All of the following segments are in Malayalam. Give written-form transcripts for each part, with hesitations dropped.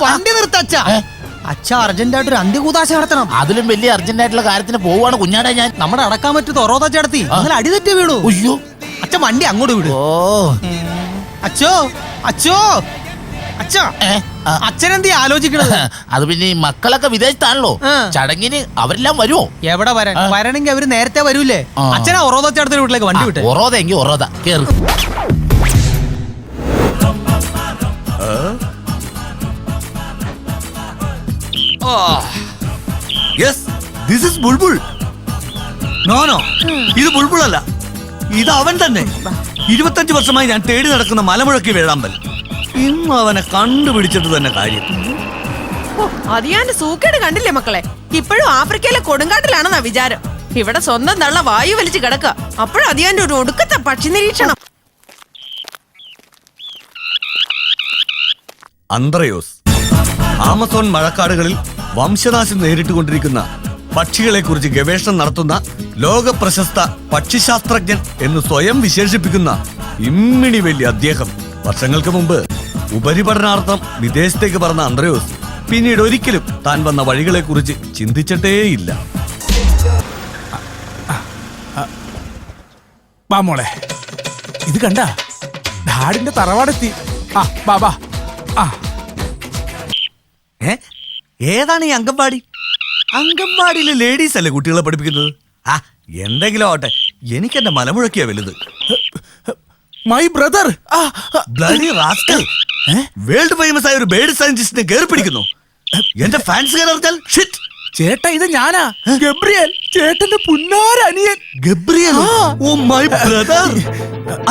വണ്ടി നിർത്തച്ഛ. അച്ഛ അർജന്റായിട്ട് അന്ത്യകൂതാശ നടത്തണം. അതിലും വലിയ അർജന്റായിട്ടുള്ള കാര്യത്തിന് പോവാണ് കുഞ്ഞാടെ ഞാൻ. നമ്മുടെ അടക്കാൻ പറ്റുന്ന ഒറോതാച്ച നടത്തി അങ്ങനെ അടി തെറ്റി വീണു. അയ്യോ അച്ഛ വണ്ടി അങ്ങോട്ട് വിടും. അച്ഛോ അച്ഛോ അച്ഛ അച്ഛനെന്തീ ആലോചിക്കണത്? അത് പിന്നെ ഈ മക്കളൊക്കെ വിദേശത്താണല്ലോ, ചടങ്ങിന് അവരെല്ലാം വരുമോ? എവിടെ വരാൻ? വരണമെങ്കിൽ അവര് നേരത്തെ വരൂലേ. അച്ഛനാ ഒറോതാച്ചടത്തിന്റെ വീട്ടിലേക്ക് വണ്ടി വിട്ടെ. ഒറോതെങ്കിൽ ഒറോത കേറ്. നോ ഇത് ബുൾബുൾ അല്ല, ഇത് അവൻ തന്നെ. 25 വർഷമായി ഞാൻ തേടി നടക്കുന്ന മലമുഴക്കി വേഴാമ്പൽ. ഇന്ന് അവനെ കണ്ടുപിടിച്ചിട്ട് തന്നെ കാര്യം. അതിയാന്റെ സൂക്കേട് കണ്ടില്ലേ മക്കളെ? ഇപ്പോഴും ആഫ്രിക്കയിലെ കൊടുങ്കാട്ടിലാണെന്നാ വിചാരം. ഇവിടെ സ്വന്തം തള്ള വായു വലിച്ച് കിടക്കുക. അപ്പോഴും അതിയാന്റെ ഒരു ഒടുക്കത്തെ പക്ഷി നിരീക്ഷണം. അന്ത്രയോസ് ആമസോൺ മഴക്കാടുകളിൽ വംശനാശം നേരിട്ടുകൊണ്ടിരിക്കുന്ന പക്ഷികളെ കുറിച്ച് ഗവേഷണം നടത്തുന്ന ലോക പ്രശസ്ത പക്ഷിശാസ്ത്രജ്ഞൻ എന്ന് സ്വയം വിശേഷിപ്പിക്കുന്ന ഇമ്മിണി വലിയ അദ്ദേഹം വർഷങ്ങൾക്ക് മുമ്പ് ഉപരിപഠനാർത്ഥം വിദേശത്തേക്ക് പറഞ്ഞ അന്ത്രയോസ് പിന്നീട് ഒരിക്കലും താൻ വന്ന വഴികളെ കുറിച്ച് ചിന്തിച്ചിട്ടേയില്ല. മോളെ ഇത് കണ്ട ഡാഡിന്റെ തറവാടെത്തി. ബാബാ ഏതാണ് ഈ അംഗൻവാടി? അംഗൻവാടിയിലെ ലേഡീസ് അല്ലേ കുട്ടികളെ പഠിപ്പിക്കുന്നത്? എന്തെങ്കിലും ആവട്ടെ, എനിക്ക് എന്റെ മലമുഴക്കിയാ വലുത്. മൈ ബ്രദർ വേൾഡ് ഫേമസ് ആയ ഒരു ബേർഡ് സയന്റിസ്റ്റിനെ കയറി പിടിക്കുന്നു. എന്റെ ഫാൻസ് അറിഞ്ഞാൽ ചേട്ടാ ഇത് ഞാനാ, ഗബ്രിയേൽ, ചേട്ടന്റെ പുന്നാരനിയൻ. ഗബ്രിയേൽ? Oh my brother.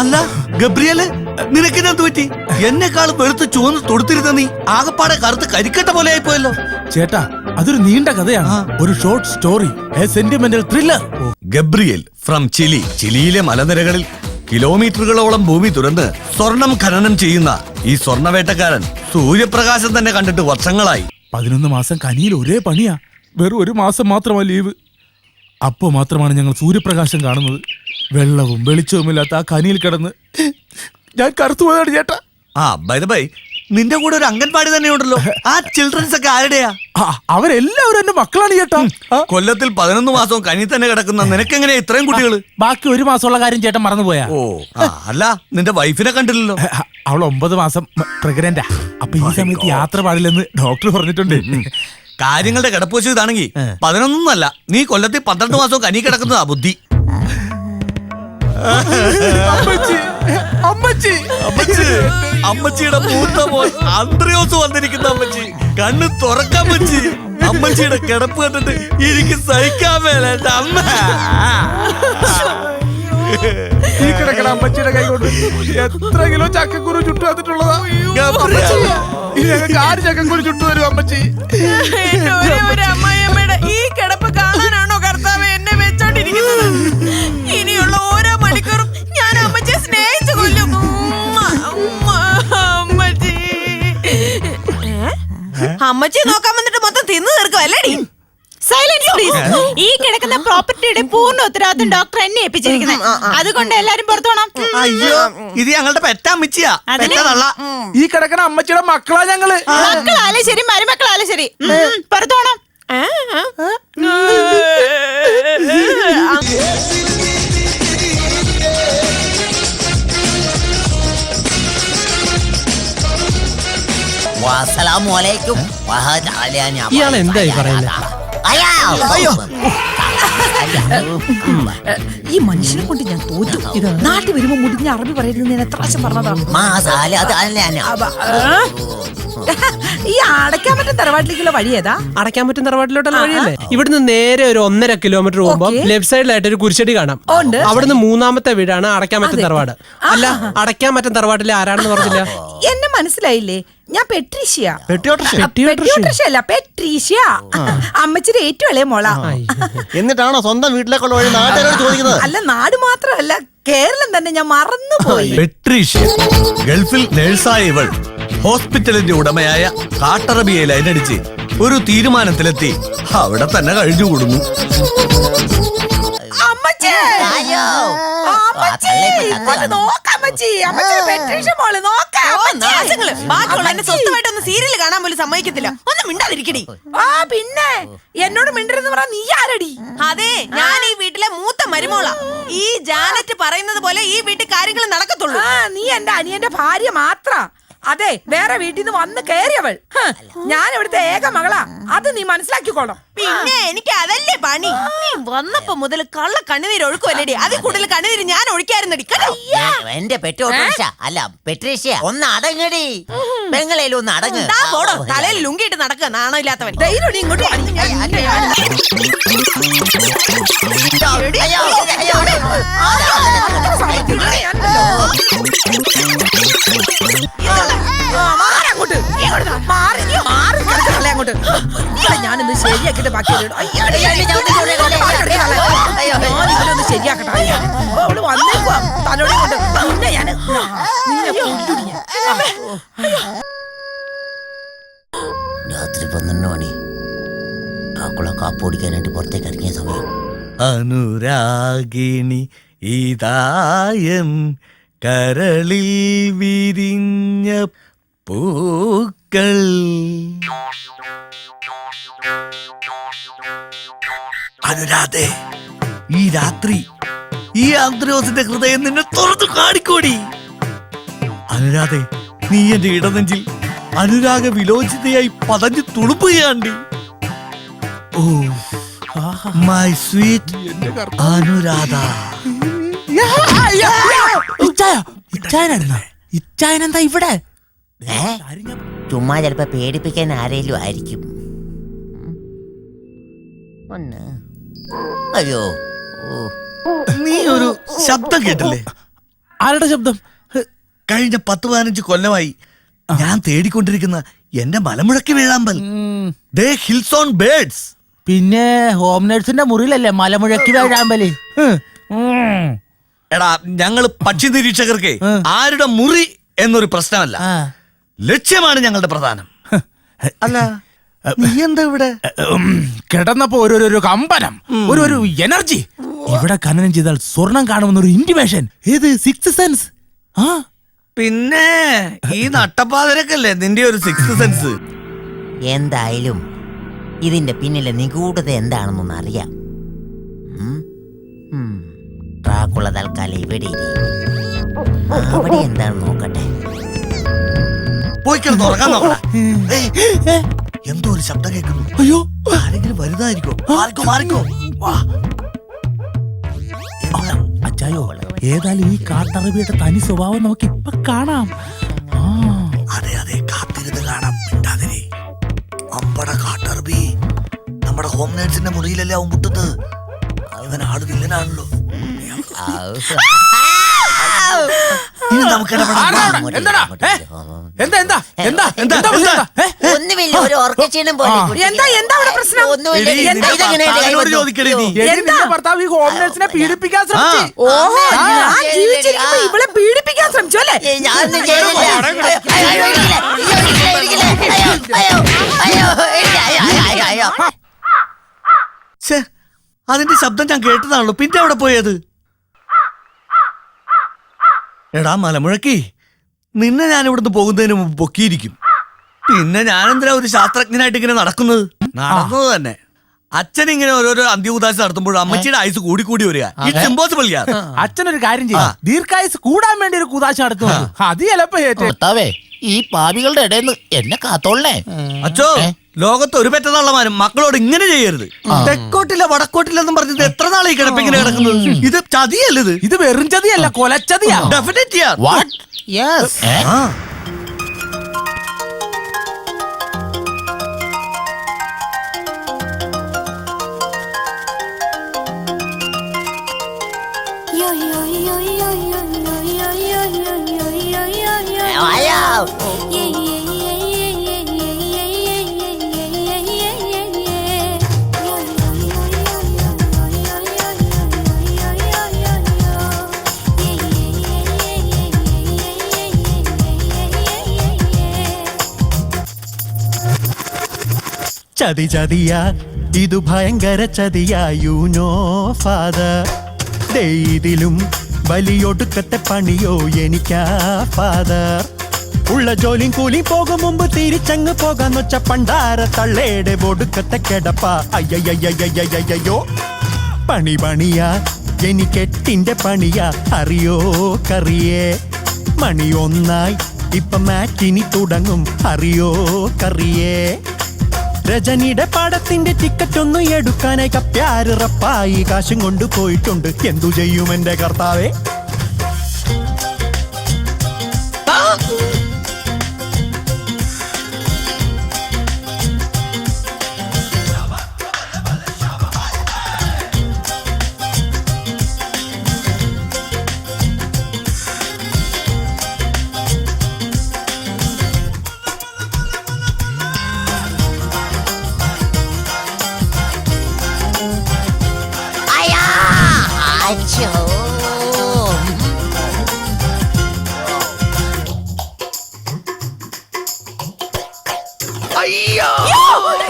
അല്ല ഗബ്രിയേല്, നിനക്കിനെന്ത് പറ്റി? എന്നെക്കാളും വെളുത്ത് ചുവന്ന് തൊടുത്തിരുന്ന നീ ആകപ്പാടെ കറുത്ത് കരിക്കട്ട പോലെ ആയിപ്പോയല്ലോ. ചേട്ടാ അതൊരു നീണ്ട കഥയാണ്, ഒരു short story, a sentimental thriller. Gabriel from Chile. ചിലിയിലെ മലനിരകളിൽ കിലോമീറ്ററുകളോളം ഭൂമി തുറന്ന് സ്വർണം ഖനനം ചെയ്യുന്ന ഈ സ്വർണവേട്ടക്കാരൻ സൂര്യപ്രകാശം തന്നെ കണ്ടിട്ട് വർഷങ്ങളായി. 11 മാസം കനിയിൽ ഒരേ പണിയാ, വെറും 1 മാസം മാത്രമാ ലീവ്. അപ്പോ മാത്രമാണ് ഞങ്ങൾ സൂര്യപ്രകാശം കാണുന്നത്. വെള്ളവും വെളിച്ചവുമില്ലാത്ത ആ കനിയിൽ കിടന്ന് ഞാൻ കറുത്തുപോയതാണ് ചേട്ടാ. ബൈ ദ ബൈ, നിന്റെ കൂടെ ഒരു അംഗൻവാടി തന്നെ ഉണ്ടല്ലോ. ആ ചിൽഡ്രൻസ് ഒക്കെ ആരുടെയാ? അവരെല്ലാവരും എന്റെ മക്കളാണ് ചേട്ടാ. കൊല്ലത്തിൽ 11 മാസവും കനി തന്നെ കിടക്കുന്ന നിനക്കെങ്ങനെയാ ഇത്രയും കുട്ടികള്? ബാക്കി 1 മാസമുള്ള കാര്യം ചേട്ടൻ മറന്നുപോയാ? അല്ല, നിന്റെ വൈഫിനെ കണ്ടില്ലല്ലോ. അവൾ 9 മാസം പ്രഗ്നന്റാ. അപ്പൊ ഈ സമയത്ത് യാത്ര പാടില്ലെന്ന് ഡോക്ടർ പറഞ്ഞിട്ടുണ്ട്. കാര്യങ്ങളുടെ കിടപ്പുവശം ഇതാണെങ്കിൽ 11 നീ കൊല്ലത്തിൽ 12 മാസവും കനി കിടക്കുന്നതാ ബുദ്ധി. അമ്മച്ചിയുടെ മൂത്ത മോൻ അന്ത്രയോസ് വന്നിരിക്കുന്ന അമ്മച്ചി. കണ്ണ് തുറക്കാൻ പറ്റി. അമ്മച്ചിയുടെ കിടപ്പ് കണ്ടിട്ട് എനിക്ക് സഹിക്കാൻ മേലേട്ട അമ്മ. ഈ കിടക്കണ അമ്മച്ചിയുടെ കൈ കൊണ്ട് എത്ര കിലോ ചക്കക്കുരു ചുട്ടു വന്നിട്ടുള്ളതാ. ആര് ചക്കക്കുരു ചുട്ടു തരും അമ്മച്ചി? അമ്മായിയമ്മയുടെ ഈ കിടപ്പ് കാണാനാണോ കർത്താവ് എന്നെ വെച്ചോണ്ടിരിക്കുന്നത്? ഇനിയുള്ള ഓരോ മണിക്കൂറും ഞാൻ അമ്മച്ചിയെ സ്നേഹിച്ചു കൊല്ലും. അമ്മച്ചി നോക്കാൻ വന്നിട്ട് മൊത്തം തിന്നു തീർക്കുമല്ലേടി? Silence please. ഈ കിടക്കുന്ന പ്രോപ്പർട്ടിയുടെ പൂർണ്ണ ഉത്തരവാദിത്വം ഡോക്ടർ എന്നെ ഏൽപ്പിച്ചിരിക്കുന്നത്. അതുകൊണ്ട് എല്ലാരും പുറത്തു പോണം. അയ്യോ, ഇത് ഞങ്ങളുടെ പെറ്റമ്മച്ചിയാ. ഈ കിടക്കണ അമ്മച്ചിയുടെ മക്കളാ ഞങ്ങള്. മക്കളാലും ശരി മരുമക്കളാലും ശരി പുറത്തു പോണം. ഇയാൾ എന്തായി പറയുന്നത്? ഈ മനുഷ്യനെ കൊണ്ട് ഞാൻ തോറ്റു. നാട്ടിൽ വരുമ്പോ മുടിഞ്ഞ അറബി പറയുന്നത് ഞാൻ എത്ര പ്രാവശ്യം പറഞ്ഞതാണ്. ഈ അടയ്ക്കാൻ പറ്റും തറവാട്ടിലേക്കുള്ള വഴി ഏതാ? അടയ്ക്കാൻ പറ്റും തറവാട്ടിലോട്ടുള്ള വഴിയല്ലേ? ഇവിടുന്ന് നേരെ ഒരു 1.5 കിലോമീറ്റർ പോകുമ്പോ ലെഫ്റ്റ് സൈഡിലായിട്ട് ഒരു കുരിശടി കാണാം. അവിടുന്ന് 3ാമത്തെ വീടാണ് അടയ്ക്കാൻ പറ്റും തറവാട്. അല്ല, അടയ്ക്കാൻ പറ്റും തറവാട്ടിലെ ആരാണെന്ന് പറഞ്ഞില്ല. എന്നെ മനസ്സിലായില്ലേ? ഞാൻ പെട്രീഷ്യ. പെട്രീഷ്യ അല്ല, പെട്രീഷ്യ. അമ്മച്ചിയുടെ ഏറ്റവും ഇളയ മോളാ. എന്നിട്ടാണോ സ്വന്തം വീട്ടിലേക്കുള്ള വഴി നാട്ടുകാരോട് ചോദിക്കുന്നത്? അല്ല, നാട് മാത്രമല്ല കേരളം തന്നെ ഞാൻ മറന്നുപോയി. പെട്രീഷ്യ ഗൾഫിൽ നേഴ്സായ ഇവൾ ഹോസ്പിറ്റലിന്റെ ഉടമയായ കാട്ടറബിയെ ലൈനടിച്ച് ഒരു തീരുമാനത്തിലെത്തി അവിടെ തന്നെ കഴിഞ്ഞുകൂടുന്നു. അമ്മച്ചി ബാക്കിയുള്ള എന്നെ സ്വന്തമായിട്ടൊന്ന് സീരിയൽ കാണാൻ പോലും സമ്മതിക്കത്തില്ല. ഒന്നും മിണ്ടാതിരിക്കടി. പിന്നെ എന്നോട് മിണ്ടരുന്ന് പറ. നീ ആരടി? അതെ, ഞാൻ ഈ വീട്ടിലെ മൂത്ത മരുമോളാ. ഈ ജാനറ്റ് പറയുന്നത് പോലെ ഈ വീട്ടിൽ കാര്യങ്ങൾ നടക്കത്തുള്ളൂ. നീ എന്റെ അനിയന്റെ ഭാര്യ മാത്ര. അതെ, വേറെ വീട്ടിൽ നിന്ന് വന്ന് കയറിയവൾ. ഞാൻ ഇവിടുത്തെ ഏക മകളാ. അത് നീ മനസ്സിലാക്കിക്കോണം. പിന്നെ എനിക്ക് അതല്ലേ പണി. നീ വന്നപ്പോ മുതൽ കള്ള കണ്ണുനീര് ഒഴുക്കുമല്ലേടി. അതിൽ കൂടുതൽ കണ്ണുനീര് ഞാൻ ഒഴിക്കായിരുന്നടി. എന്റെ പെട്രോഷ അല്ല പെട്രീഷ്യ, ഒന്ന് അടങ്ങടി. പെങ്ങളേലും ഒന്ന് അടങ്ങ്. പോടോ, തലയിൽ ലുങ്കിയിട്ട് നടക്കുക നാണോ ഇല്ലാത്തവൻ. ധൈര്യം ഇങ്ങോട്ട് വാ. ഞാനിന്ന് ശരിയാക്കിട്ട് ബാക്കി ശരിയാക്കട്ടെ. അവള് വന്നേക്കുവാ തലോടെ കൊണ്ട്. പിന്നെ ഞാൻ രാത്രി 12 മണി. ഡ്രാക്കുള കാപ്പൊടിക്കാനായിട്ട് പുറത്തേക്ക് ഇറങ്ങിയ സമയം. അനുരാഗിണി ഇതായം കരളിൽ വിരിഞ്ഞ പൂക്കൾ. അനുരാധേ, ഈ രാത്രി ഈ ആന്ത്രോസിന്റെ ഹൃദയം നിന്നെ തുറന്നു കാണിക്കോടി. അനുരാധേ, നീ എന്റെ ഇടനെഞ്ചിൽ അനുരാഗ വിലോചിതയായി പതഞ്ഞു തുളുമ്പുകയാണ്ടി. Oh my sweet Anuradha. ഇച്ചായനെന്താ ഇവിടെ? ചുമ്മാ ചിലപ്പോ പേടിപ്പിക്കാൻ ആരേലും ആയിരിക്കും. അയ്യോ, നീ ഒരു ശബ്ദം കേട്ടില്ലേ? ആരുടെ ശബ്ദം? കഴിഞ്ഞ 10-15 കൊല്ലമായി ഞാൻ തേടിക്കൊണ്ടിരിക്കുന്ന എന്റെ മലമുഴക്കി വേഴാമ്പൽ. ദേ ഹിൽസ് ഓൺ ബേർഡ്സ്. പിന്നെ ഹോം നേഴ്സിന്റെ മുറിയിലല്ലേ മലമുഴക്കി വേഴാമ്പല്? എടാ, ഞങ്ങള് പക്ഷി നിരീക്ഷകർക്ക് ആരുടെ മുറി എന്നൊരു പ്രശ്നമല്ല, ലക്ഷ്യമാണ് ഞങ്ങളുടെ പ്രധാനം. അല്ല, നീ എന്താ ഇവിടെ? കിടന്നപ്പോ ഒരു കമ്പനം, ഒരു എനർജി. ഇവിടെ ഖനനം ചെയ്താൽ സ്വർണം കാണുമെന്നൊരു ഇന്റിമേഷൻ. ഏത് സിക്സ് സെൻസ്? പിന്നെ ഈ നട്ടപ്പാതിരക്കല്ലേ നിന്റെ ഒരു സിക്സ് സെൻസ്. എന്തായാലും ഇതിന്റെ പിന്നിലെ നിഗൂഢത എന്താണെന്നൊന്ന് അറിയാം. ഡ്രാക്കുള തൽക്കാലം ഇവിടെ അവിടെ എന്താണെന്ന് നോക്കട്ടെ. പോയി കിടന്ന് ഉറങ്ങാൻ നോക്കടാ. എന്തോ ഒരു ശബ്ദം കേൾക്കുന്നു. അയ്യോ, ആരെങ്കിലും വരുന്നതായിരിക്കും. മാറിക്കോ. അച്ചായോ, ഏതായാലും ഈ കാട്ടറബിയുടെ തനി സ്വഭാവം നോക്കി ഇപ്പൊ കാണാം. അതെ, കാത്തിരുന്ന് കാണാം. മിണ്ടാതിരി. അമ്പട കാട്ടറബി നമ്മുടെ ഹോം നേഴ്സിന്റെ മുറിയിലല്ലേ അവൻ മുട്ടുന്നത്. ഇവൻ ആള് വില്ലനാണല്ലോ. ഇനി നമുക്ക് ഒന്നുമില്ല, ഒരു ഓർക്കക്ഷീണം പോലെ. എന്താ അവിടെ പ്രശ്നം? ഭർത്താവ് ഈ ഹോം നേഴ്സിനെ പീഡിപ്പിക്കാൻ ശ്രമിച്ചു. ഓഹോ, ഞാൻ ജീവിച്ചിരിക്കുമ്പോ ഇവളെ പീഡിപ്പിക്കാൻ ശ്രമിച്ചു അല്ലേ? ഞാനൊന്നും ചെയ്തില്ല. അതിന്റെ ശബ്ദം ഞാൻ കേട്ടതാണല്ലോ. പിന്നെ എവിടെ പോയത്? എടാ മലമുഴക്കി, നിന്നെ ഞാൻ ഇവിടുന്ന് പോകുന്നതിന് മുമ്പ് പൊക്കിയിരിക്കും. പിന്നെ ഞാനെന്തിനാ ഒരു ശാസ്ത്രജ്ഞനായിട്ട് ഇങ്ങനെ നടക്കുന്നത്? നടന്നത് തന്നെ അച്ഛൻ ഇങ്ങനെ ഓരോരോ അന്ത്യഉദാശ നടത്തുമ്പോൾ അമ്മച്ചിയുടെ ആയുസ് കൂടി വരിക. It's impossible. അച്ഛനൊരു കാര്യം ചെയ്യും, ദീർഘായുസ് കൂടാൻ വേണ്ടി ഒരു കുദാശ നടത്തുന്നു. അത് ചിലപ്പോ ഭർത്താവേ, ഈ പാപികളുടെ ഇടയിൽ നിന്ന് എന്നെ കാത്തോളേ. അച്ചോ, ലോകത്ത് ഒരു പെറ്റതള്ളമാരും മക്കളോട് ഇങ്ങനെ ചെയ്യരുത്. തെക്കോട്ടില്ല വടക്കോട്ടില്ലെന്നും പറഞ്ഞത് എത്ര നാളായി കിടപ്പിങ്ങനെ കിടക്കുന്നത്? ഇത് ചതിയല്ലത്. ഇത് വെറും ചതിയല്ല, കൊലച്ചതിയാ. ഡെഫിനറ്റ്. വാട്ട്? യെസ്. ചതിയാ, ഇതു ഭയങ്കര ചതിയാ. യു നോ ഫാദർ, ഇതിലും വലിയൊടുക്കത്തെ പണിയോ എനിക്കാ ഫാദർ. ഉള്ള ജോലിയും കൂലിയും പോകും മുമ്പ് തിരിച്ചങ്ങ് പോകാന്ന് വെച്ച പണ്ടാര തള്ളേടെ ഒടുക്കത്തെ കിടപ്പ. അയ്യോ പണി പണിയാ എനിക്കെട്ടിന്റെ പണിയാ. അറിയോ കറിയേ മണി ഒന്നായി ഇപ്പൊ മാറ്റിനി തുടങ്ങും. അറിയോ കറിയേ രജനിയുടെ പടത്തിന്റെ ടിക്കറ്റ് ഒന്ന് എടുക്കാനായി കപ്പ്യാര് റപ്പായി കാശും കൊണ്ട് പോയിട്ടുണ്ട്. എന്തു ചെയ്യും എന്റെ കർത്താവേ? അച്ഛോ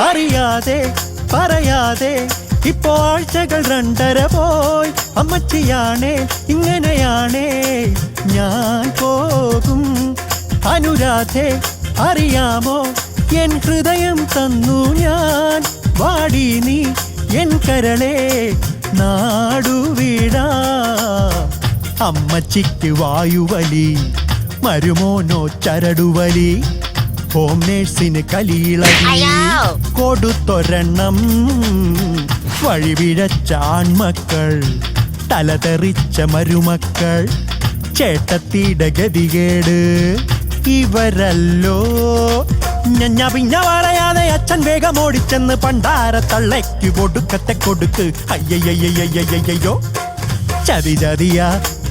അറിയാതെ പറയാതെ ഇപ്പോ ആഴ്ചകൾ 2.5 പോയി. അമ്മച്ചിയാണേ ഇങ്ങനെയാണേ ഞാൻ പോകും. അനുരാധേ അറിയാമോ എൻ ഹൃദയം തന്നു ഞാൻ. വാടി നീ എൻ കരളേ നാടുവിടാ. അമ്മച്ചിക്ക് വായുവലി മരുമോനോ ചരടുവലി. ഹോം നേഴ്സിന് കലിയിളകി കൊടുത്തൊരെണ്ണം. വഴിവിഴച്ച ആൺമക്കൾ തലതെറിച്ച മരുമക്കൾ. ചേട്ടത്തിയുടെ ഗതികേട് ഇവരല്ലോ. ഞഞ്ഞ പിന്നെ പറയാതെ അച്ഛൻ വേഗം ഓടിച്ചെന്ന് പണ്ടാര തള്ളയ്ക്ക് ഒടുക്കത്തെ കൊടുക്ക്. അയ്യയ്യോ ചതി ചതിയാ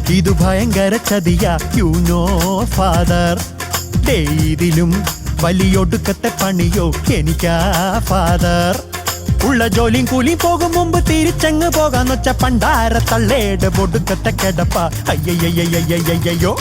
ഇത് ഭയങ്കര ചതിയാ. യു നോ ഫാദർ ഇതിലും വലിയൊടുക്കത്തെ പണിയോ എനിക്കാ ഫാദർ. ഉള്ള ജോലിയും കൂലിയും പോകും മുമ്പ് തിരിച്ചങ്ങ് പോകാന്ന് വെച്ച പണ്ടാര തള്ളേടെ ഒടുക്കത്തെ കിടപ്പ. അയ്യയ്യോ